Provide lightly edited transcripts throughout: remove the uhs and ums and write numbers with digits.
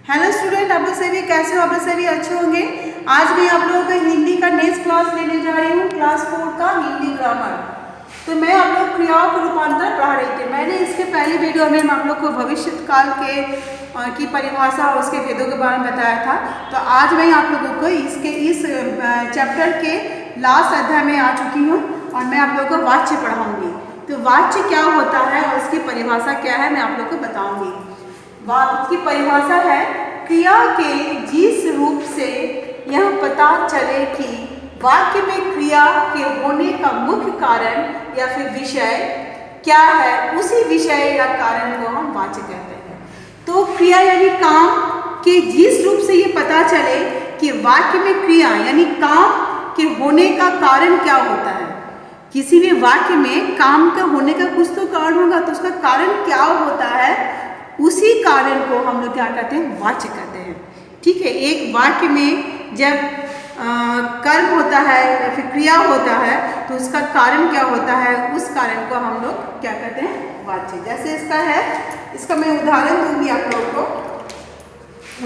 Hello student, आप लोग सभी कैसे हो? आप लोग सभी अच्छे होंगे। आज मैं आप लोगों को हिंदी का नेक्स्ट क्लास लेने जा रही हूँ, क्लास 4 का हिंदी ग्रामर। तो मैं आप लोग क्रियाओं के रूपांतर पढ़ा रही थी। मैंने इसके पहले वीडियो में आप लोग को भविष्य काल की परिभाषा और उसके भेदों के बारे में बताया था। तो आज मैं आप लोगों को इस चैप्टर के लास्ट अध्याय में आ चुकी हूँ और मैं आप लोगों को वाच्य पढ़ाऊँगी। तो वाच्य क्या होता है और उसकी परिभाषा क्या है मैं आप लोग को बताऊँगी। वाक्य की परिभाषा है क्रिया के जिस रूप से यह पता चले कि वाक्य में क्रिया के होने का मुख्य कारण या फिर विषय क्या है, उसी विषय या कारण को हम वाच्य कहते हैं। तो क्रिया यानी काम के जिस रूप से ये पता चले कि वाक्य में क्रिया यानी काम के होने का कारण क्या होता है। किसी भी वाक्य में काम का होने का कुछ तो कारण होगा, तो उसका कारण क्या होता है, उसी कारण को हम लोग क्या कहते हैं, वाच्य कहते हैं। ठीक है, एक वाक्य में जब कर्म होता है या फिर क्रिया होता है तो उसका कारण क्या होता है, उस कारण को हम लोग क्या कहते हैं, वाच्य। जैसे इसका मैं उदाहरण दूंगी आप लोगों को।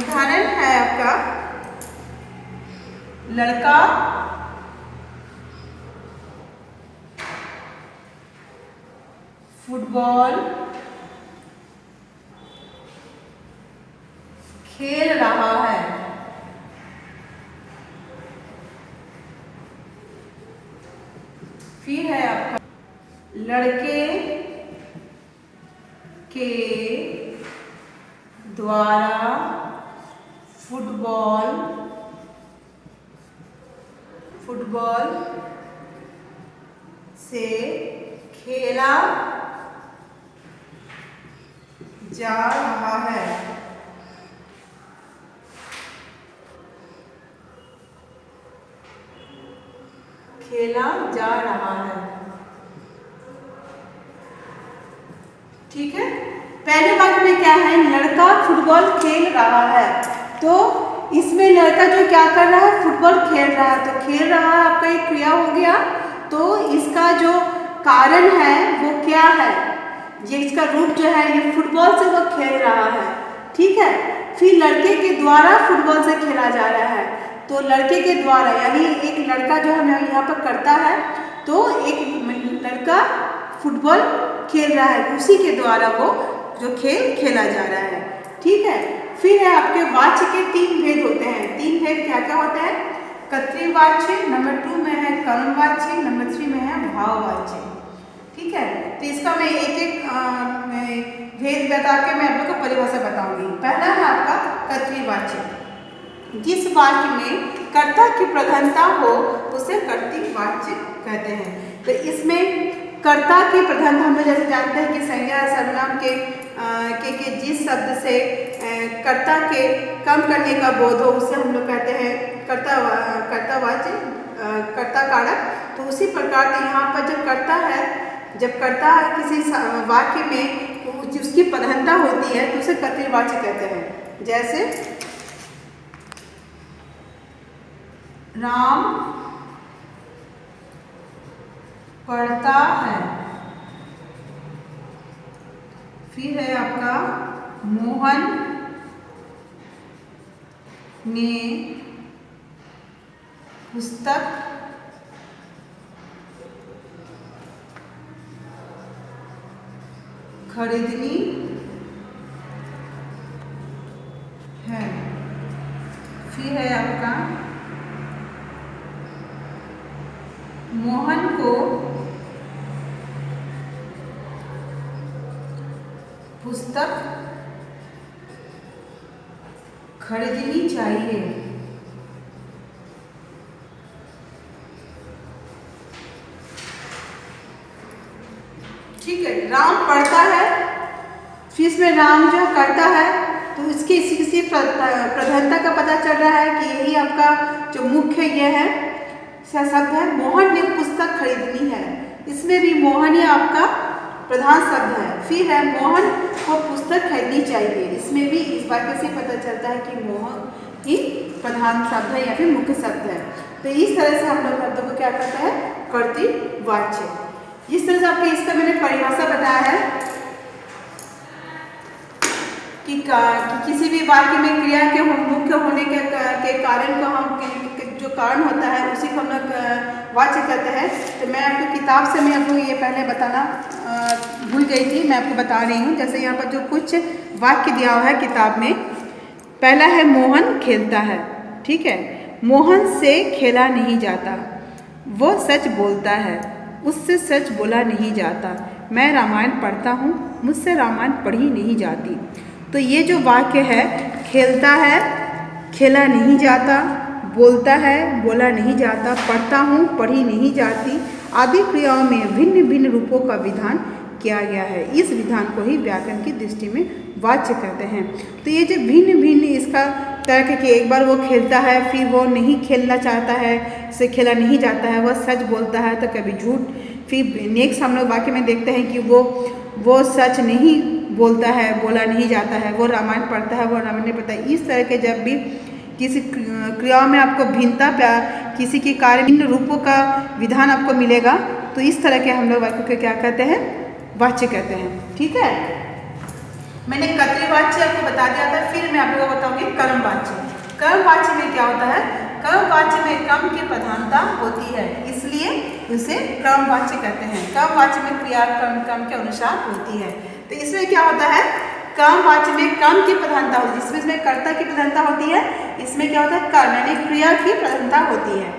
उदाहरण है आपका लड़का फुटबॉल खेल रहा है। फिर है आपका लड़के के द्वारा फुटबॉल से खेला जा रहा है। खेला जा रहा है। ठीक है, पहले वाक्य में क्या है, लड़का फुटबॉल खेल रहा है। तो इसमें लड़का जो क्या कर रहा है, फुटबॉल खेल रहा है। तो खेल रहा है आपका एक क्रिया हो गया। तो इसका जो कारण है वो क्या है, ये इसका रूप जो है ये फुटबॉल से वो खेल रहा है। ठीक है, फिर लड़के के द्वारा फुटबॉल से खेला जा रहा है। तो लड़के के द्वारा यानी एक लड़का जो हमें यहाँ पर करता है, तो एक लड़का फुटबॉल खेल रहा है, उसी के द्वारा वो जो खेल खेला जा रहा है। ठीक है, फिर है आपके वाच्य के 3 भेद होते हैं। 3 भेद क्या क्या होते हैं, कर्तृवाच्य, नंबर 2 में है कर्मवाच्य, नंबर 3 में है भाववाच्य। ठीक है, तो इसका मैं एक भेद बता के मैं आप लोग को परिभाषा बताऊंगी। पहला है आपका कर्तृवाच्य। जिस वाक्य में कर्ता की प्रधानता हो उसे कर्तृवाच्य कहते हैं। तो इसमें कर्ता की प्रधानता हम लोग जैसे जानते हैं कि संज्ञा सर्वनाम के जिस शब्द से कर्ता के कम करने का बोध हो उसे हम लोग कहते हैं कर्तावाच्य, कर्ता कारक। तो उसी प्रकार से यहाँ पर जब कर्ता किसी वाक्य में उसकी प्रधानता होती है तो उसे कर्तृवाच्य कहते हैं। जैसे राम पढ़ता है। फिर है आपका मोहन ने पुस्तक खरीदनी है। फिर है आपका मोहन को पुस्तक खरीदनी चाहिए। ठीक है, राम पढ़ता है, फिर इसमें राम जो करता है तो इसकी किसी प्रधानता का पता चल रहा है कि यही आपका जो मुख्य ये है शब्द है। मोहन ने पुस्तक खरीदनी है, इसमें भी मोहन ही आपका प्रधान शब्द है। फिर है मोहन को पुस्तक खरीदनी चाहिए, इसमें भी इस वाक्य से पता चलता है कि मोहन ही प्रधान शब्द है या फिर मुख्य शब्द है। तो इस तरह से हम लोग शब्दों को क्या करता है, कर्तृवाच्य। जिस तरह से आपको इसका मैंने परिभाषा बताया है कि किसी भी वाक्य में क्रिया के मुख्य होने के कारण को हम जो कारण होता है उसी को हम लोग वाच्य कहते हैं। तो मैं आपको किताब से मैं आपको ये पहले बताना भूल गई थी, मैं आपको बता रही हूँ। जैसे यहाँ पर जो कुछ वाक्य दिया हुआ है किताब में, पहला है मोहन खेलता है, ठीक है। मोहन से खेला नहीं जाता, वो सच बोलता है, उससे सच बोला नहीं जाता। मैं रामायण पढ़ता हूँ, मुझसे रामायण पढ़ी नहीं जाती। तो ये जो वाक्य है, खेलता है, खेला नहीं जाता, बोलता है, बोला नहीं जाता, पढ़ता हूँ, पढ़ी नहीं जाती आदि क्रियाओं में भिन्न भिन्न रूपों का विधान किया गया है। इस विधान को ही व्याकरण की दृष्टि में वाच्य कहते हैं। तो ये जो भिन्न भिन्न इसका तरह के, एक बार वो खेलता है, फिर वो नहीं खेलना चाहता है, से खेला नहीं जाता है, वह सच बोलता है तो कभी झूठ, फिर नेक्स्ट हम लोग वाक्य में देखते हैं कि वो सच नहीं बोलता है, बोला नहीं जाता है, वो रामायण पढ़ता है, वो रामायण नहीं पढ़ता है। इस तरह के जब भी किसी क्रियाओं में आपको भिन्नता, किसी के कार्य भिन्न रूपों का विधान आपको मिलेगा, तो इस तरह के हम लोग वाक्य को क्या कहते हैं, वाच्य कहते हैं, ठीक है। मैंने कर्तृवाच्य आपको बता दिया था, फिर मैं आप लोगों को बताऊंगी कर्मवाच्य। कर्मवाच्य में क्या होता है, कर्मवाच्य में कर्म की प्रधानता होती है, इसलिए उसे कर्मवाच्य कहते हैं। कर्मवाच्य में क्रिया कर्म के अनुसार होती है। तो इसमें क्या होता है, कर्मवाच्य में कर्म की प्रधानता होती है, इसमें कर्ता की प्रधानता होती है, इसमें क्या होता है, कर्म यानी क्रिया की प्रधानता होती है।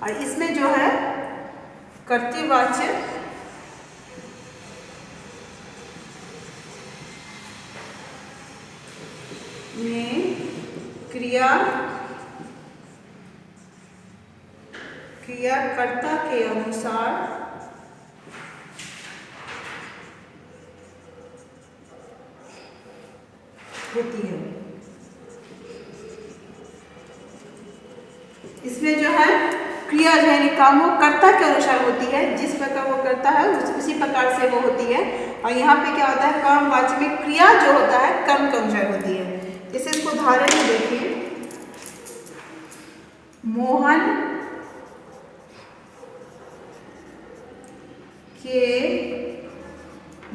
और इसमें जो है कर्तृवाच्य में क्रियाकर्ता के अनुसार होती है। इसमें जो है क्रिया जो है काम वो कर्ता के अनुसार होती है, जिस प्रकार वो करता है उसी प्रकार से वो होती है। और यहाँ पे क्या होता है, कर्मवाच्य में क्रिया जो होता है कर्म के अनुसार होती है। जैसे इसको उदाहरण में देखिए, मोहन के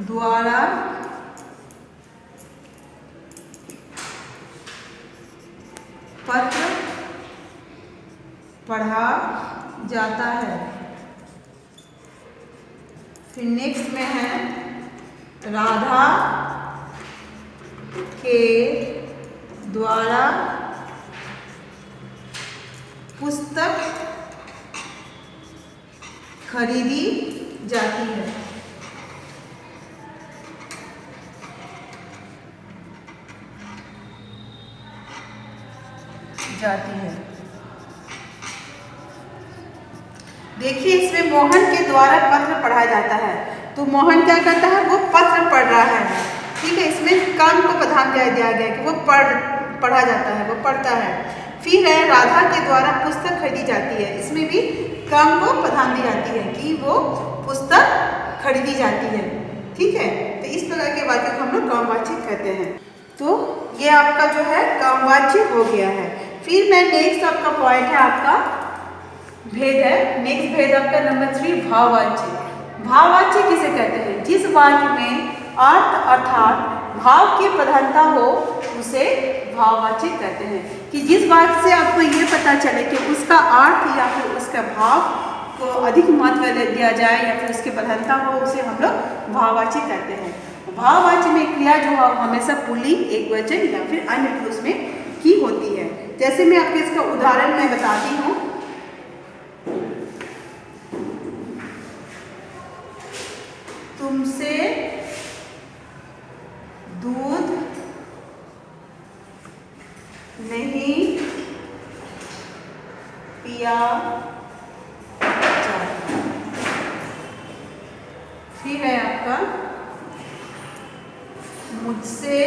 द्वारा पत्र पढ़ा जाता है। फिर नेक्स्ट में है राधा के द्वारा पुस्तक खरीदी जाती है। देखिए इसमें मोहन के द्वारा पत्र पढ़ा जाता है, तो मोहन क्या करता है, वो पत्र पढ़ रहा है, ठीक है। इसमें कर्म को प्रधान दिया गया है कि वो पढ़ा जाता है, वो पढ़ता है। फिर है राधा के द्वारा पुस्तक खरीदी जाती है, इसमें भी कर्म को प्रधान दी जाती है कि वो पुस्तक खरीदी जाती है, ठीक है। तो इस प्रकार के वाक्य को हम लोग कर्मवाच्य कहते हैं। तो ये आपका जो है कर्मवाच्य हो गया है। फिर मैं नेक्स्ट आपका पॉइंट है, आपका भेद है। नेक्स्ट भेद आपका नंबर 3 भाववाच्य। भाववाच्य किसे कहते हैं, जिस वाक्य में अर्थ अर्थात भाव की प्रधानता हो उसे भाववाच्य कहते हैं। कि जिस वाक्य से आपको ये पता चले कि उसका अर्थ या फिर उसका भाव को अधिक महत्व दिया जाए या फिर उसकी प्रधानता हो, उसे हम लोग भाववाच्य कहते हैं। भाववाच्य में क्रिया जो है हमेशा पुल्लिंग, एकवचन या फिर अन्य पुरुष में की होती है। जैसे मैं आपको इसका उदाहरण मैं बताती हूँ। तुमसे दूध नहीं पिया जाता। फिर है आपका मुझसे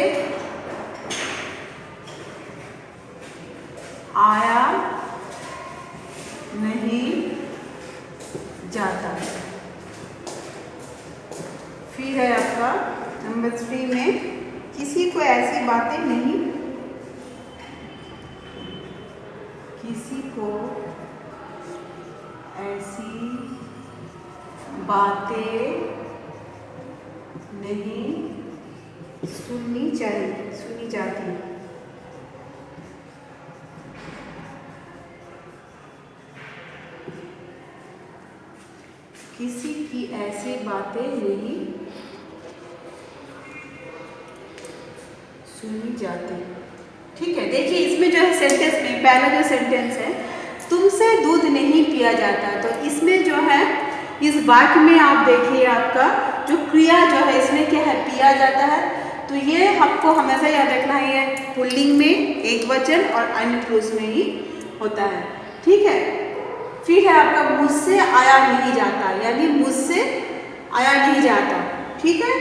आया नहीं जाता। फिर है आपका नंबर 3 में किसी को ऐसी बातें नहीं, किसी को ऐसी बातें नहीं सुनी जाती। किसी की ऐसी बातें नहीं सुनी जाती। ठीक है, देखिए इसमें जो है सेंटेंस में पहला जो सेंटेंस है, तुमसे दूध नहीं पिया जाता, तो इसमें जो है इस वाक्य में आप देखिए आपका जो क्रिया जो है इसमें क्या है, पिया जाता है। तो ये आपको हमेशा याद रखना है, ये पुल्लिंग में एक वचन और अन्य पुरुष में ही होता है। ठीक है, फिर है आपका मुझसे आया नहीं जाता, यानी मुझसे आया नहीं जाता। ठीक है,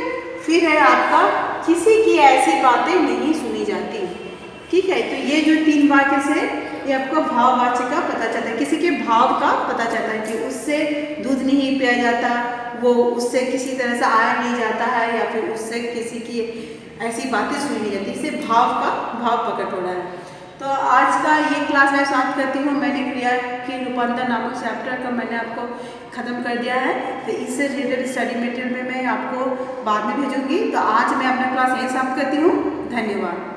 फिर है आपका किसी की ऐसी बातें नहीं सुनी जाती। ठीक है, तो ये जो 3 वाक्य से ये आपको भाववाचक का पता चलता है, किसी के भाव का पता चलता है कि उससे दूध नहीं पिया जाता, वो उससे किसी तरह से आया नहीं जाता है, या फिर उससे किसी की ऐसी बातें सुनी नहीं जाती। इससे भाव प्रकट हो रहा है। तो आज का ये क्लास मैं समाप्त करती हूँ। मैंने क्रिया के रूपांतर नामक चैप्टर का मैंने आपको ख़त्म कर दिया है। तो इससे रिलेटेड स्टडी मटेरियल में मैं आपको बाद में भेजूँगी। तो आज मैं अपना क्लास यहीं समाप्त करती हूँ। धन्यवाद।